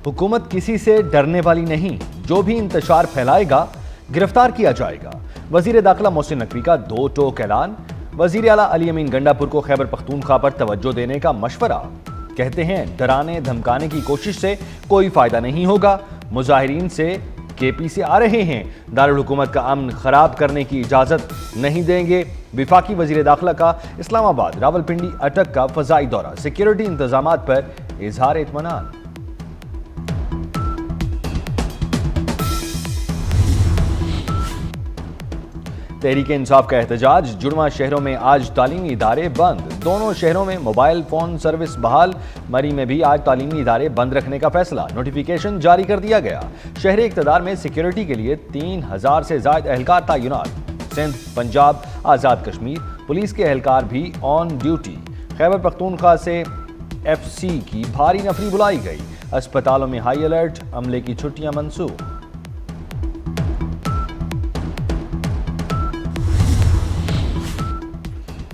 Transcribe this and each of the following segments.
حکومت کسی سے ڈرنے والی نہیں، جو بھی انتشار پھیلائے گا گرفتار کیا جائے گا۔ وزیر داخلہ محسن نقوی کا دو ٹوک اعلان۔ وزیر اعلیٰ علی امین گنڈا پور کو خیبر پختونخوا پر توجہ دینے کا مشورہ۔ کہتے ہیں ڈرانے دھمکانے کی کوشش سے کوئی فائدہ نہیں ہوگا۔ مظاہرین سے کے پی سے آ رہے ہیں، دارالحکومت کا امن خراب کرنے کی اجازت نہیں دیں گے۔ وفاقی وزیر داخلہ کا اسلام آباد راولپنڈی اٹک کا فضائی دورہ، سیکیورٹی انتظامات پر اظہار اطمینان۔ تحریک انصاف کا احتجاج، جڑواں شہروں میں آج تعلیمی ادارے بند، دونوں شہروں میں موبائل فون سروس بحال۔ مری میں بھی آج تعلیمی ادارے بند رکھنے کا فیصلہ، نوٹیفیکیشن جاری کر دیا گیا۔ شہر اقتدار میں سیکیورٹی کے لیے 3000 سے زائد اہلکار تعینات۔ سندھ، پنجاب، آزاد کشمیر پولیس کے اہلکار بھی آن ڈیوٹی۔ خیبر پختونخوا سے ایف سی کی بھاری نفری بلائی گئی، اسپتالوں میں ہائی الرٹ، عملے کی چھٹیاں منسوخ۔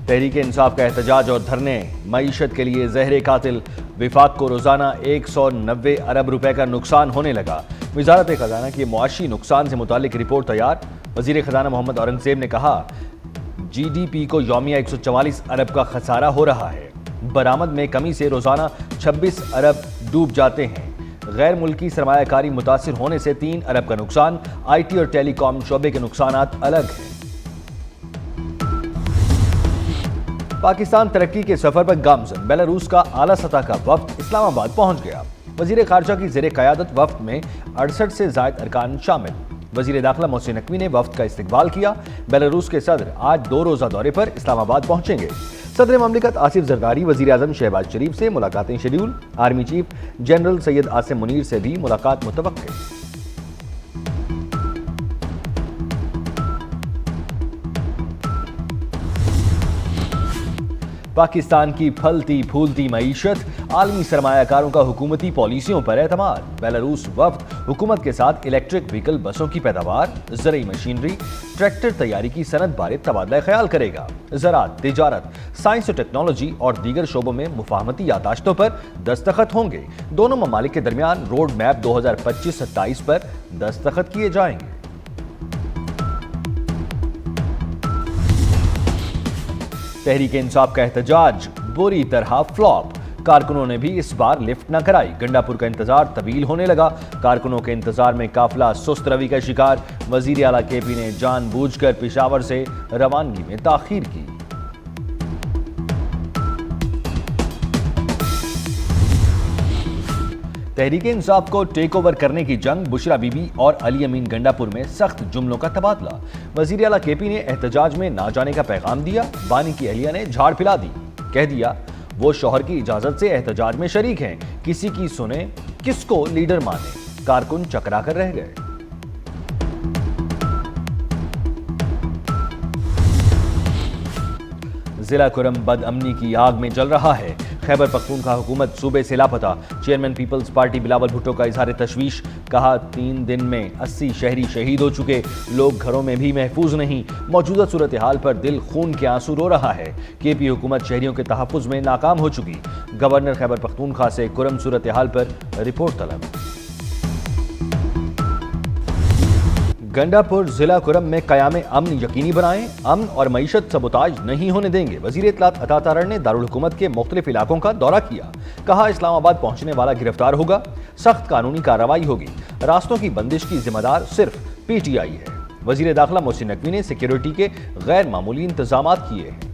تحریک انصاف کا احتجاج اور دھرنے معیشت کے لیے زہر قاتل، وفاق کو روزانہ 190 ارب روپے کا نقصان ہونے لگا۔ وزارت خزانہ کی معاشی نقصان سے متعلق رپورٹ تیار۔ وزیر خزانہ محمد اورنگزیب نے کہا جی ڈی پی کو یومیہ 144 ارب کا خسارہ ہو رہا ہے۔ برآمد میں کمی سے روزانہ 26 ارب ڈوب جاتے ہیں۔ غیر ملکی سرمایہ کاری متاثر ہونے سے 3 ارب کا نقصان۔ آئی ٹی اور ٹیلی کام شعبے کے نقصانات الگ ہیں۔ پاکستان ترقی کے سفر پر گامزن، بیلاروس کا اعلیٰ سطح کا وفد اسلام آباد پہنچ گیا۔ وزیر خارجہ کی زیر قیادت وفد میں 68 سے زائد ارکان شامل۔ وزیر داخلہ محسن نقوی نے وفد کا استقبال کیا۔ بیلاروس کے صدر آج 2 روزہ دورے پر اسلام آباد پہنچیں گے۔ صدر مملکت آصف زرداری وزیر اعظم شہباز شریف سے ملاقاتیں schedule. Army chief general Syed Asim Munir سے بھی ملاقات متوقع۔ پاکستان کی پھلتی پھولتی معیشت، عالمی سرمایہ کاروں کا حکومتی پالیسیوں پر اعتماد۔ بیلاروس وفد حکومت کے ساتھ الیکٹرک وہیکل بسوں کی پیداوار، زرعی مشینری، ٹریکٹر تیاری کی صنعت بارے تبادلہ خیال کرے گا۔ زراعت، تجارت، سائنس و ٹیکنالوجی اور دیگر شعبوں میں مفاہمتی یادداشتوں پر دستخط ہوں گے۔ دونوں ممالک کے درمیان روڈ میپ 2025-27 پر دستخط کیے جائیں گے۔ تحریک انصاف کا احتجاج بری طرح فلاپ، کارکنوں نے بھی اس بار لفٹ نہ کرائی۔ گنڈا پور کا انتظار طویل ہونے لگا، کارکنوں کے انتظار میں قافلہ سست روی کا شکار۔ وزیر اعلیٰ کے پی نے جان بوجھ کر پشاور سے روانگی میں تاخیر کی۔ تحریک انصاف کو ٹیک اوور کرنے کی جنگ، بشرا بی بی اور علی امین گنڈا پور میں سخت جملوں کا تبادلہ۔ وزیر اعلیٰ کے پی نے احتجاج میں نہ جانے کا پیغام دیا، بانی کی اہلیہ نے جھاڑ پھیلا دی، کہہ دیا وہ شوہر کی اجازت سے احتجاج میں شریک ہیں، کسی کی سنیں کس کو لیڈر مانے۔ کارکن چکرا کر رہ گئے۔ ضلع کرم بد امنی کی آگ میں جل رہا ہے۔ خیبر پختونخوا حکومت صوبے سے لاپتہ، چیئرمین پیپلز پارٹی بلاول بھٹو کا اظہار تشویش۔ کہا 3 دن میں 80 شہری شہید ہو چکے، لوگ گھروں میں بھی محفوظ نہیں۔ موجودہ صورتحال پر دل خون کے آنسو رو رہا ہے۔ کے پی حکومت شہریوں کے تحفظ میں ناکام ہو چکی، گورنر خیبر پختونخوا سے کرم صورتحال پر رپورٹ طلب۔ گنڈا پور ضلع کرم میں قیام امن یقینی بنائیں، امن اور معیشت سبوتاج نہیں ہونے دیں گے۔ وزیر اطلاعات عطا تارڑ نے دارالحکومت کے مختلف علاقوں کا دورہ کیا، کہا اسلام آباد پہنچنے والا گرفتار ہوگا، سخت قانونی کارروائی ہوگی۔ راستوں کی بندش کی ذمہ دار صرف پی ٹی آئی ہے۔ وزیر داخلہ محسن نقوی نے سیکیورٹی کے غیر معمولی انتظامات کیے ہیں۔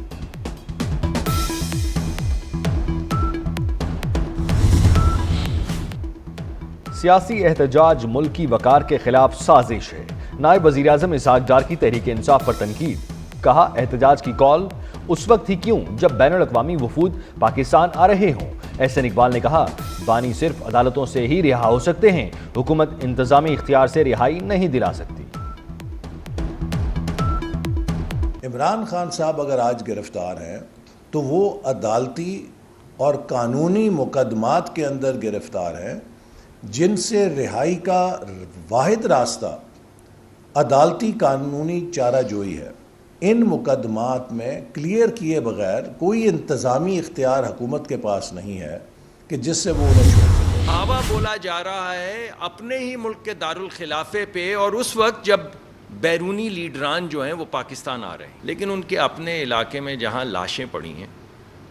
سیاسی احتجاج ملکی وقار کے خلاف سازش ہے، نائب وزیر اعظم اسحاق ڈار کی تحریک انصاف پر تنقید۔ کہا احتجاج کی کال اس وقت ہی کیوں جب بین الاقوامی وفود پاکستان آ رہے ہوں۔ احسن اقبال نے کہا بانی صرف عدالتوں سے ہی رہا ہو سکتے ہیں، حکومت انتظامی اختیار سے رہائی نہیں دلا سکتی۔ عمران خان صاحب اگر آج گرفتار ہیں تو وہ عدالتی اور قانونی مقدمات کے اندر گرفتار ہیں، جن سے رہائی کا واحد راستہ عدالتی قانونی چارہ جوئی ہے۔ ان مقدمات میں کلیئر کیے بغیر کوئی انتظامی اختیار حکومت کے پاس نہیں ہے کہ جس سے وہ انہیں چھوڑ سکے. دعویٰ بولا جا رہا ہے اپنے ہی ملک کے دارالخلافے پہ، اور اس وقت جب بیرونی لیڈران جو ہیں وہ پاکستان آ رہے ہیں، لیکن ان کے اپنے علاقے میں جہاں لاشیں پڑی ہیں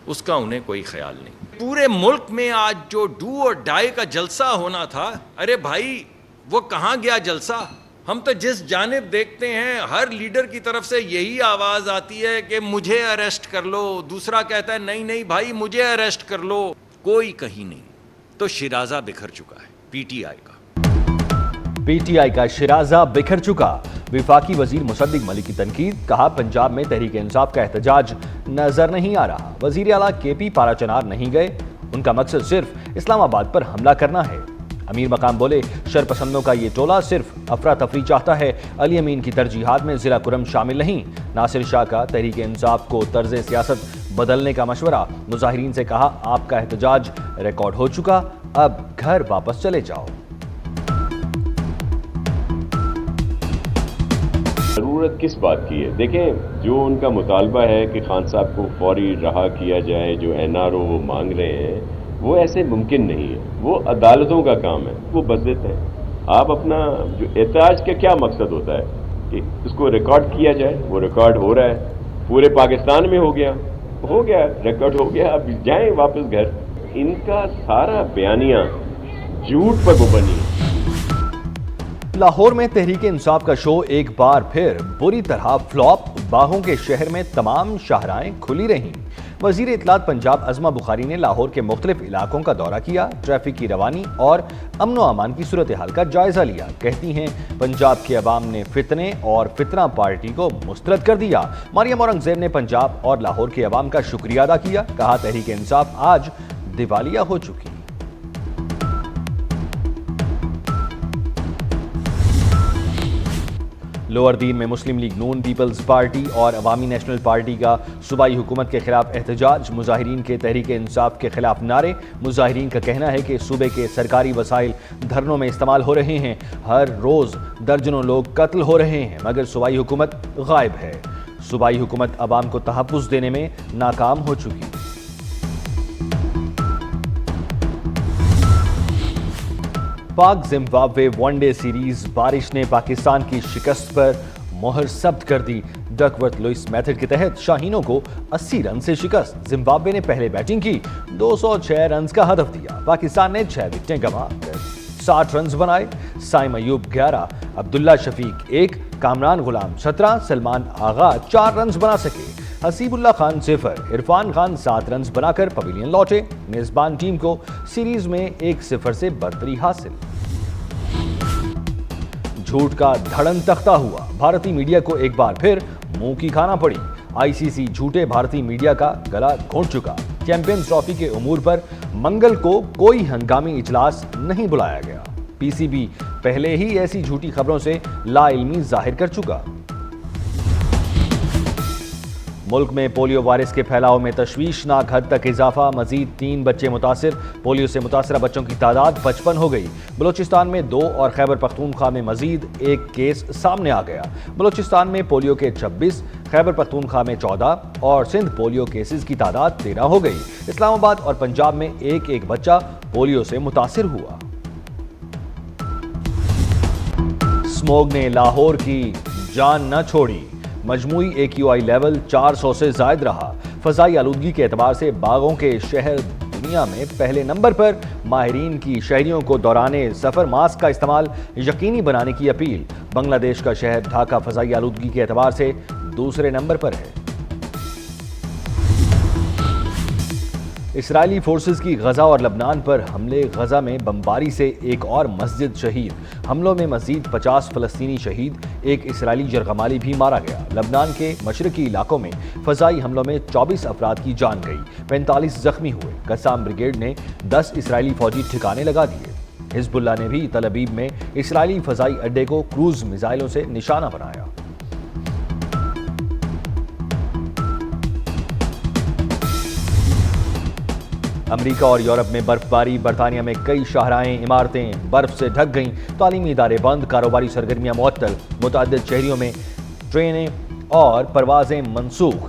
اس کا انہیں کوئی خیال نہیں. پورے ملک میں آج جو ڈو اور ڈائی کا جلسہ ہونا تھا، ارے بھائی وہ کہاں گیا جلسہ؟ ہم تو جس جانب دیکھتے ہیں ہر لیڈر کی طرف سے یہی آواز آتی ہے کہ مجھے اریسٹ کر لو، دوسرا کہتا ہے نہیں نہیں بھائی مجھے اریسٹ کر لو، کوئی کہیں نہیں. تو شیرازہ بکھر چکا ہے پی ٹی آئی کا شیرازہ بکھر چکا. وفاقی وزیر مصدق ملک کی تنقید، کہا پنجاب میں تحریک انصاف کا احتجاج نظر نہیں آ رہا. وزیر اعلیٰ کے پی پارا چنار نہیں گئے، ان کا مقصد صرف اسلام آباد پر حملہ کرنا ہے. امیر مقام بولے شرپسندوں کا یہ ٹولہ صرف افراتفری چاہتا ہے، علی امین کی ترجیحات میں ضلع کرم شامل نہیں. ناصر شاہ کا تحریک انصاف کو طرز سیاست بدلنے کا مشورہ، مظاہرین سے کہا آپ کا احتجاج ریکارڈ ہو چکا، اب گھر واپس چلے جاؤ. ضرورت کس بات کی ہے؟ دیکھیں جو ان کا مطالبہ ہے کہ خان صاحب کو فوری رہا کیا جائے، جو این آر او وہ مانگ رہے ہیں، وہ ایسے ممکن نہیں ہے. وہ عدالتوں کا کام ہے، وہ بس دیتے ہیں. آپ اپنا جو احتجاج کا کیا مقصد ہوتا ہے کہ اس کو ریکارڈ کیا جائے، وہ ریکارڈ ہو رہا ہے، پورے پاکستان میں ہو گیا، ریکارڈ ہو گیا، اب جائیں واپس گھر. ان کا سارا بیانیہ جھوٹ پر مبنی ہے. لاہور میں تحریک انصاف کا شو ایک بار پھر بری طرح فلاپ. باغوں کے شہر میں تمام شاہراہیں کھلی رہیں. وزیر اطلاعات پنجاب عظمہ بخاری نے لاہور کے مختلف علاقوں کا دورہ کیا، ٹریفک کی روانی اور امن و امان کی صورتحال کا جائزہ لیا. کہتی ہیں پنجاب کے عوام نے فتنے اور فتنہ پارٹی کو مسترد کر دیا. مریم اورنگزیب نے پنجاب اور لاہور کے عوام کا شکریہ ادا کیا. کہا تحریک انصاف آج دیوالیہ ہو چکی. لوور دین میں مسلم لیگ نون، پیپلز پارٹی اور عوامی نیشنل پارٹی کا صوبائی حکومت کے خلاف احتجاج. مظاہرین کے تحریک انصاف کے خلاف نعرے. مظاہرین کا کہنا ہے کہ صوبے کے سرکاری وسائل دھرنوں میں استعمال ہو رہے ہیں، ہر روز درجنوں لوگ قتل ہو رہے ہیں، مگر صوبائی حکومت غائب ہے. صوبائی حکومت عوام کو تحفظ دینے میں ناکام ہو چکی. پاک زمبابوے ون ڈے سیریز، بارش نے پاکستان کی شکست پر مہر ثبت کر دی. ڈکورتھ لوئس میتھڈ کے تحت شاہینوں کو 80 رن سے شکست. زمبابوے نے پہلے بیٹنگ کی، 206 رنز کا ہدف دیا. پاکستان نے 6 وکٹیں گنوا کر 60 رنز بنائے. سائم ایوب 11، عبداللہ شفیق 1، کامران غلام 17، سلمان آغا 4 رنز بنا سکے. حسیب اللہ خان 0، عرفان خان 7 رنز بنا کر پویلین لوٹے. میزبان ٹیم کو سیریز میں 1-0 سے برتری حاصل. جھوٹ کا دھڑن تختہ ہوا، بھارتی میڈیا کو ایک بار پھر منہ کی کھانا پڑی. آئی سی سی جھوٹے بھارتی میڈیا کا گلا گھونٹ چکا. چیمپئنز ٹرافی کے امور پر منگل کو کوئی ہنگامی اجلاس نہیں بلایا گیا. پی سی بی پہلے ہی ایسی جھوٹی خبروں سے لا علمی ظاہر کر چکا. ملک میں پولیو وائرس کے پھیلاؤ میں تشویشناک حد تک اضافہ. مزید 3 بچے متاثر. پولیو سے متاثرہ بچوں کی تعداد 55 ہو گئی. بلوچستان میں 2 اور خیبر پختونخوا میں مزید 1 کیس سامنے آ گیا. بلوچستان میں پولیو کے 26، خیبر پختونخوا میں 14 اور سندھ پولیو کیسز کی تعداد 13 ہو گئی. اسلام آباد اور پنجاب میں ایک بچہ پولیو سے متاثر ہوا. اسموگ نے لاہور کی جان نہ چھوڑی. مجموعی AQI لیول 400 سے زائد رہا. فضائی آلودگی کے اعتبار سے باغوں کے شہر دنیا میں پہلے نمبر پر. ماہرین کی شہریوں کو دوران سفر ماسک کا استعمال یقینی بنانے کی اپیل. بنگلہ دیش کا شہر ڈھاکہ فضائی آلودگی کے اعتبار سے دوسرے نمبر پر ہے. اسرائیلی فورسز کی غزہ اور لبنان پر حملے. غزہ میں بمباری سے ایک اور مسجد شہید. حملوں میں مزید 50 فلسطینی شہید. ایک اسرائیلی یرغمالی بھی مارا گیا. لبنان کے مشرقی علاقوں میں فضائی حملوں میں 24 افراد کی جان گئی، 45 زخمی ہوئے. قسام بریگیڈ نے 10 اسرائیلی فوجی ٹھکانے لگا دیے. حزب اللہ نے بھی تل ابیب میں اسرائیلی فضائی اڈے کو کروز میزائلوں سے نشانہ بنایا. امریکہ اور یورپ میں برف باری. برطانیہ میں کئی شاہراہیں، عمارتیں برف سے ڈھک گئیں. تعلیمی ادارے بند، کاروباری سرگرمیاں معطل. متعدد شہریوں میں ٹرینیں اور پروازیں منسوخ.